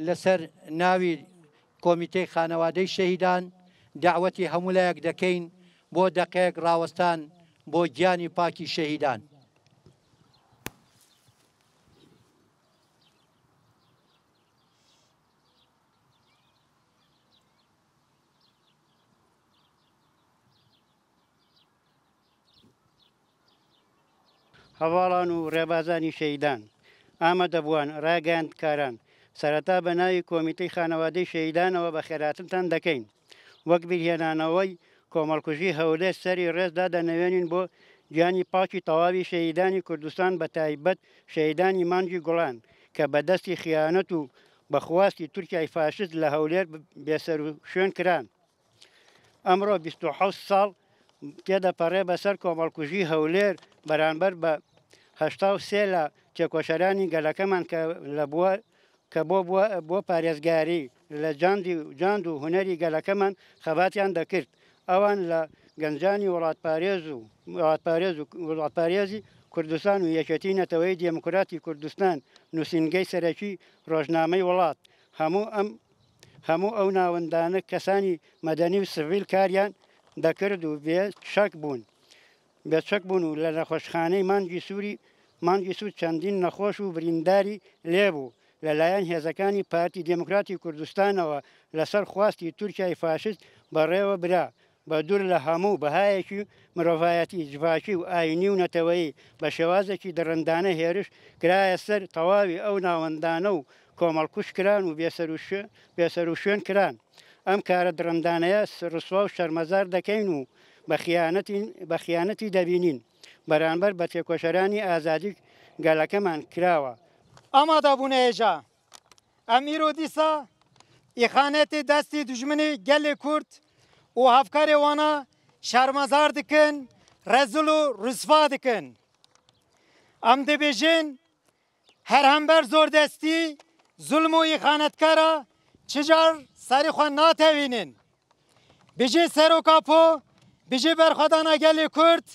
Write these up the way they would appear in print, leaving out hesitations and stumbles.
لەسەر ناوی کۆمیتەی خانەوادەی شەهیدان داوەتی هەموو لایەک دەکەین بۆ دەقەیەک ڕاوەستان بۆ گیانی پاکی شەهیدان. هەواڵان و ڕێبازانی شەهیدان، ئامادەبووان ڕاگەیاندکاران، سەرەتا بە ناوی کۆمیتەی خانەوادەی شەهیدانەوە بە خێراتتان دەکەین. وەک بیرهێنانەوەی کۆمەڵکوژی هەولێر سەری ڕێزدا دەنەوێنین بۆ گیانی پاکی تەواوی شەهیدانی کوردستان بە تایبەت شەهیدانی مانگی گوڵان کە بەدەستی خیانەت و بەخواستی تورکیای فاشست لە هەولێر بێسەر و شوێن کران. ئەمڕۆ 27 ساڵ تێدەپەڕێ بەسەر کۆمەڵکوژی هەولێر بەرامبەر بە 83 لە تێکۆشەرانی گەلەکەمان کە بۆ پارێزگاری لە جاند و هونەری گەلەکەمان خەباتیان دەکرد. ئەوان لە گەنجانی وڵاتپارێزی کوردستان و یەکێتی نەتەوەی دێموکراتی کوردستان نووسینگەی سەرەکی ڕۆژنامەی وڵات هەموو ئەو ناوەندانە کەسانی مەدەنی و سڤیل کاریان دەکرد و بێشەک بوون و لە نەخۆشخانەی مانگی سوور چەندین نەخۆش و برینداری لێبوو لەلایەن هێزەکانی پارتی دێموکراتی کوردستانەوە لەسەر خواستی تورکیای فاشست بەڕێوە برا بە دوور لە هەموو بەهایەکی مرۆڤایەتی جڤاکی و ئاینی و نەتەوەیی بە شێوازێکی دەڕندانە هێرش کرایە سەر تەواوی ئەو ناوەندانە و کۆمەڵکوش کران و بێسەر و شوێن کران. ئەم کارە درڕندانەیە ڕسوا و شەرمەزار دەکەین و بە خیانەتی دەبینین بەرامبەر بە تێکۆشەرانی ئازادی گەلەکەمان کراوە. ئامادەبوونە هێژا ئەمیر و دیسا ئیخانەتی دەستی دوژمنی گەلی کورد و هەفکارێ وانە شەرمەزار دکن ڕەزل و ڕسوا دکن. ئەم دەبێژن هەر هەمبەر زۆر دەستی زولم و ئیخانەتکارە چجار سەری خۆ ناتەوینن. بژێ سەرۆکاپۆ بژێ بەرخەدانە گەلی کورد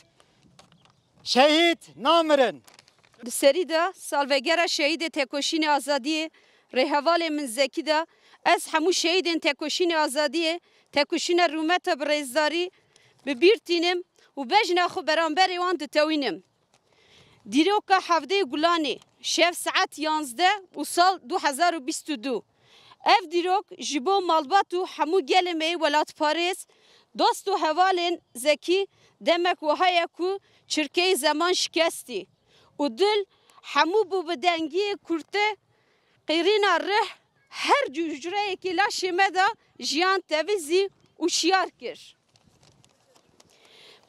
شەهید نامرن. Di serî de salvegera şehîdê têkoşînê azadiyê rêhevalê min Zekî de ez hemû şehîdên têkoşînê azadiyê têkoşîna rûmeta bi rêzdarî bi bîr tînim û bejna xwe beramberê wan ditewînim. Dîroka Hevdeyê Gulanê şev saet 11 û sal 2022. Ev dîrok ji bo malbat û hemû gelê me welatparêz dost û hevalên Zekî demek wiha ku çirkeyê zeman şikestî. û dil hemû bû bi dengiyê kurtê qîrîna rih her cûcreyekî laşê me de jiyan tevîzî û şiyar kir.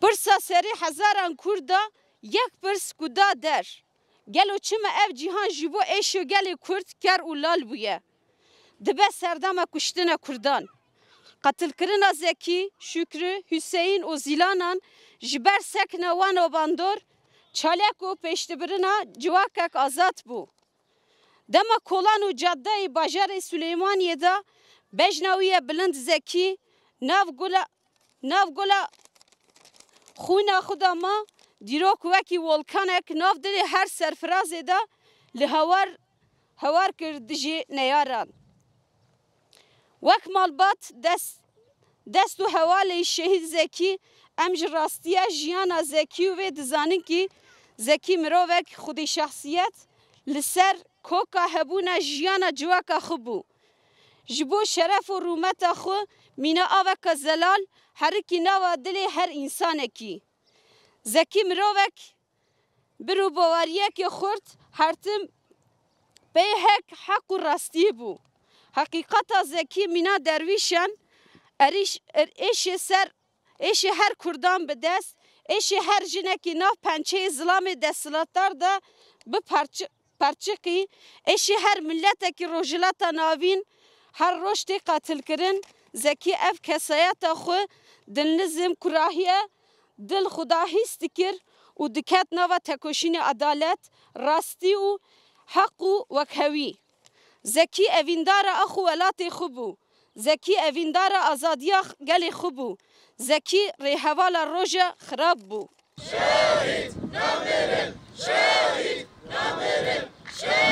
Pirsa serî hezaran Kurd da yek pirs ku da der. Gelo çima ev cîhan ji bo êşo gelê Kurd ker û lal bûye. Dibe serdama kuştina Kurdan. Qatilkirina Zekî, Şükrü, Hüseyin û Zîlanan ji ber sekna wan û bandor çalek û pêştibirina civakek azad bû. Dema kolan û caddeyê bajarê Süleymaniyê de bejna wî ye bilind Zekî nav gola xwîna xwe de ma dîrok wekî volkanek nav dilê her serfirazê de li hewar kir dijî neyaran. Wek malbat dest û hevalê şehîd Zekî em ji rastiya jiyana Zekî û vê dizanin ki Zekî mirovek xwedî şexsiyet li ser koka hebûna jiyana civaka xwe bû. Ji bo şeref û rûmeta xwe mîna aveka zelal herikî nava dilê her însanekî. Zekî mirovek bir û bawariyekê xurt hertim pê hek heq û rastiyê bû. Heqîqeta Zekî mîna dervîşan êşê her Kurdan bi dest êşê her jinekî nav pençeyê zilamê desthilatdar da bi perçiqî êşê her milletekî rojhilata navîn her roj tê qatilkirin Zekî ev kesayeta xwe dilnizm kurahiye dil xwedahîst dikir û diket nava tekoşînê adalet, rastî û heq û wekhevî. Zekî evîndara axu welatê xwe bû. Zekî evîndara azadiya gelê xwe bû. Zekî rêhevala roja xirab bû. Şehit namirin, şehit namirin, şehit.